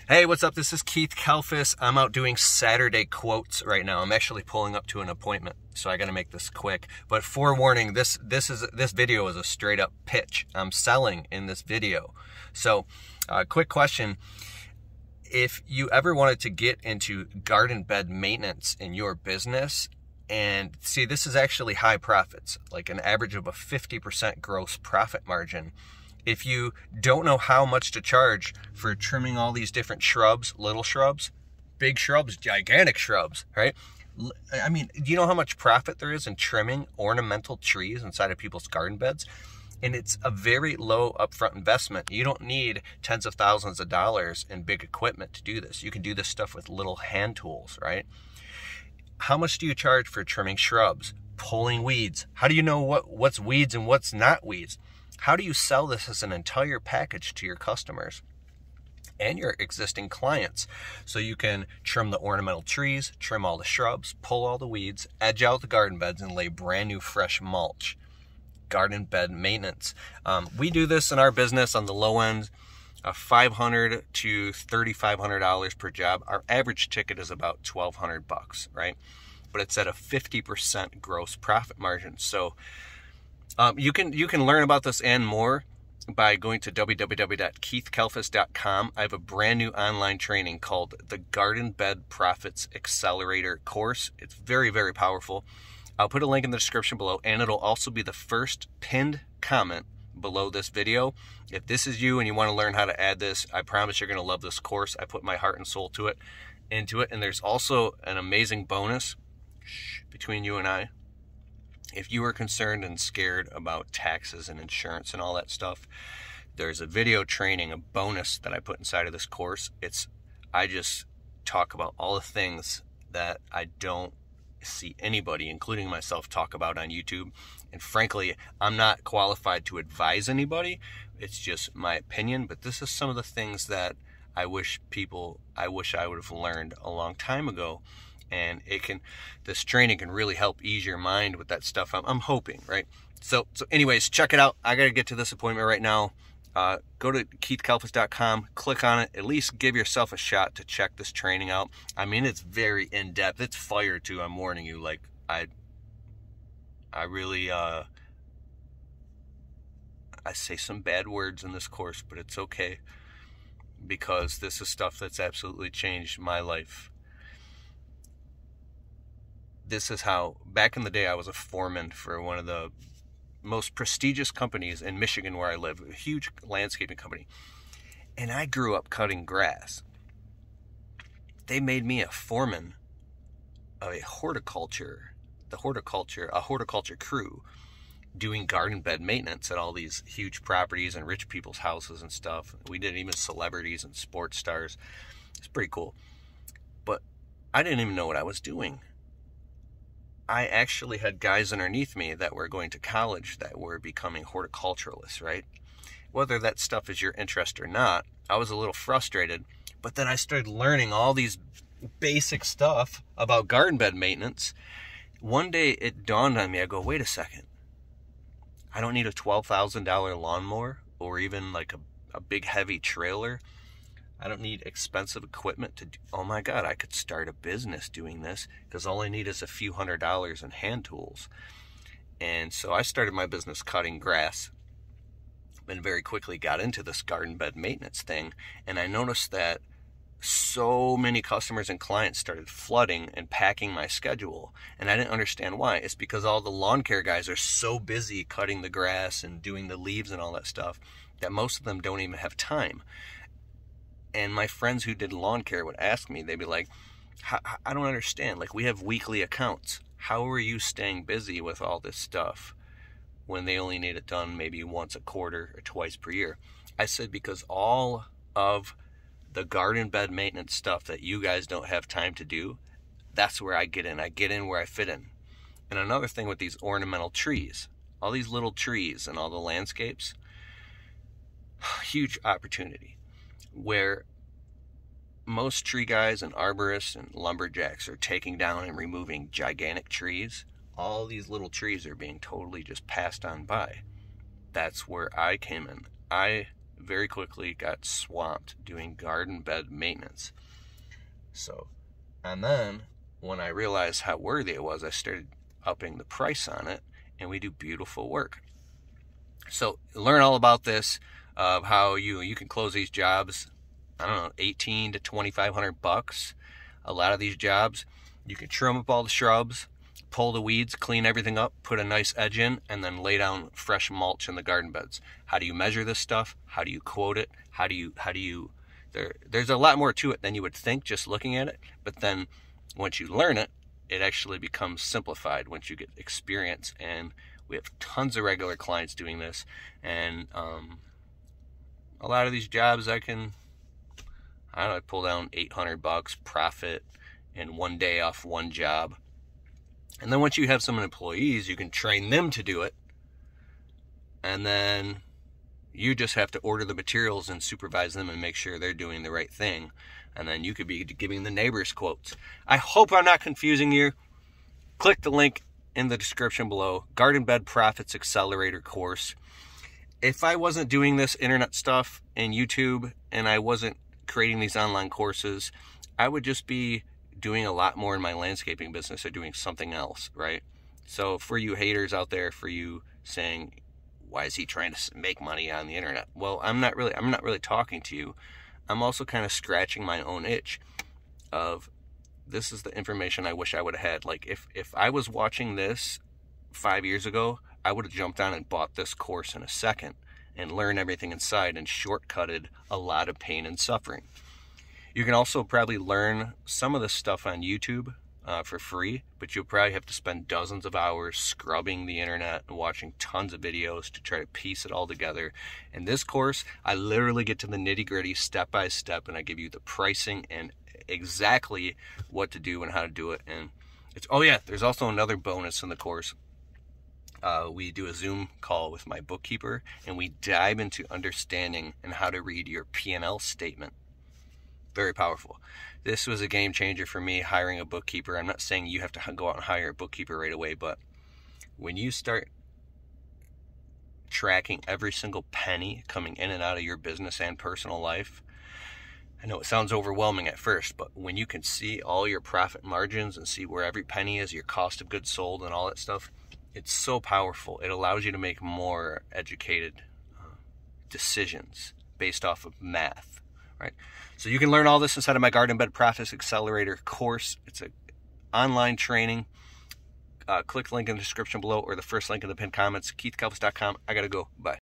Hey, what's up? This is Keith Kalfas. I'm out doing Saturday quotes right now. I'm actually pulling up to an appointment, so I got to make this quick. But forewarning, this video is a straight up pitch. I'm selling in this video. So, quick question. If you ever wanted to get into garden bed maintenance in your business, and see, this is actually high profits, like an average of a 50% gross profit margin. If you don't know how much to charge for trimming all these different shrubs, little shrubs, big shrubs, gigantic shrubs, right? I mean, do you know how much profit there is in trimming ornamental trees inside of people's garden beds? And it's a very low upfront investment. You don't need tens of thousands of dollars in big equipment to do this. You can do this stuff with little hand tools, right? How much do you charge for trimming shrubs, pulling weeds? How do you know what's weeds and what's not weeds? How do you sell this as an entire package to your customers and your existing clients? So you can trim the ornamental trees, trim all the shrubs, pull all the weeds, edge out the garden beds, and lay brand new fresh mulch. Garden bed maintenance. We do this in our business on the low end, $500 to $3,500 per job. Our average ticket is about $1,200, right? But it's at a 50% gross profit margin. So you can learn about this and more by going to www.keithkalfas.com. I have a brand new online training called the Garden Bed Profits Accelerator course. It's very, very powerful. I'll put a link in the description below, and it'll also be the first pinned comment below this video. If this is you and you want to learn how to add this, I promise you're going to love this course. I put my heart and soul into it. And there's also an amazing bonus between you and I. If you are concerned and scared about taxes and insurance and all that stuff, there's a video training, a bonus that I put inside of this course. I just talk about all the things that I don't see anybody, including myself, talk about on YouTube. And frankly, I'm not qualified to advise anybody. It's just my opinion. But this is some of the things that I wish I would have learned a long time ago. And this training can really help ease your mind with that stuff. I'm hoping, right? So anyways, check it out. I got to get to this appointment right now. Go to keithkalfas.com, click on it, at least give yourself a shot to check this training out. I mean, it's very in-depth. It's fire too, I'm warning you. Like, I really, I say some bad words in this course, but it's okay, because this is stuff that's absolutely changed my life. This is how, back in the day, I was a foreman for one of the most prestigious companies in Michigan where I live, a huge landscaping company. And I grew up cutting grass. They made me a foreman of a horticulture crew doing garden bed maintenance at all these huge properties and rich people's houses and stuff. We did even celebrities and sports stars. It's pretty cool. But I didn't even know what I was doing. I actually had guys underneath me that were going to college that were becoming horticulturalists, right? Whether that stuff is your interest or not, I was a little frustrated. But then I started learning all these basic stuff about garden bed maintenance. One day it dawned on me, I go, wait a second. I don't need a $12,000 lawnmower or even like a big heavy trailer. I don't need expensive equipment to do. Oh my God, I could start a business doing this, because all I need is a few $100s in hand tools. And so I started my business cutting grass and very quickly got into this garden bed maintenance thing. And I noticed that so many customers and clients started flooding and packing my schedule. And I didn't understand why. It's because all the lawn care guys are so busy cutting the grass and doing the leaves and all that stuff that most of them don't even have time. And my friends who did lawn care would ask me, they'd be like, I don't understand. Like, we have weekly accounts. How are you staying busy with all this stuff when they only need it done maybe once a quarter or twice per year? I said, because all of the garden bed maintenance stuff that you guys don't have time to do, that's where I get in. I get in where I fit in. And another thing with these ornamental trees, all these little trees and all the landscapes, huge opportunity. Where most tree guys and arborists and lumberjacks are taking down and removing gigantic trees, all these little trees are being totally just passed on by. That's where I came in. I very quickly got swamped doing garden bed maintenance. So, and then when I realized how worthy it was, I started upping the price on it, and we do beautiful work. So learn all about this, of how you can close these jobs, I don't know, 18 to 2,500 bucks. A lot of these jobs, you can trim up all the shrubs, pull the weeds, clean everything up, put a nice edge in, and then lay down fresh mulch in the garden beds. How do you measure this stuff? How do you quote it? How do you there's a lot more to it than you would think just looking at it, but then once you learn it, it actually becomes simplified once you get experience. And we have tons of regular clients doing this, and a lot of these jobs I pull down 800 bucks profit in one day off one job. And then once you have some employees, you can train them to do it, and then you just have to order the materials and supervise them and make sure they're doing the right thing. And then you could be giving the neighbors quotes. I hope I'm not confusing you. Click the link in the description below. Garden Bed Profits Accelerator course. If I wasn't doing this internet stuff and YouTube, and I wasn't creating these online courses, I would just be doing a lot more in my landscaping business or doing something else, right? So for you haters out there, for you saying, why is he trying to make money on the internet? Well, I'm not really talking to you. I'm also kind of scratching my own itch of, this is the information I wish I would have had. Like if I was watching this 5 years ago, I would have jumped on and bought this course in a second and learned everything inside and shortcutted a lot of pain and suffering. You can also probably learn some of this stuff on YouTube for free, but you'll probably have to spend dozens of hours scrubbing the internet and watching tons of videos to try to piece it all together. In this course, I literally get to the nitty-gritty step by step, and I give you the pricing and exactly what to do and how to do it. And it's, oh yeah, there's also another bonus in the course. We do a Zoom call with my bookkeeper, and we dive into understanding and how to read your P&L statement. Very powerful. This was a game changer for me, hiring a bookkeeper. I'm not saying you have to go out and hire a bookkeeper right away, but when you start tracking every single penny coming in and out of your business and personal life, I know it sounds overwhelming at first, but when you can see all your profit margins and see where every penny is, your cost of goods sold and all that stuff, it's so powerful. It allows you to make more educated decisions based off of math, right? So you can learn all this inside of my Garden Bed Profits Accelerator course. It's an online training. Click the link in the description below or the first link in the pinned comments. KeithKalfas.com. I gotta go. Bye.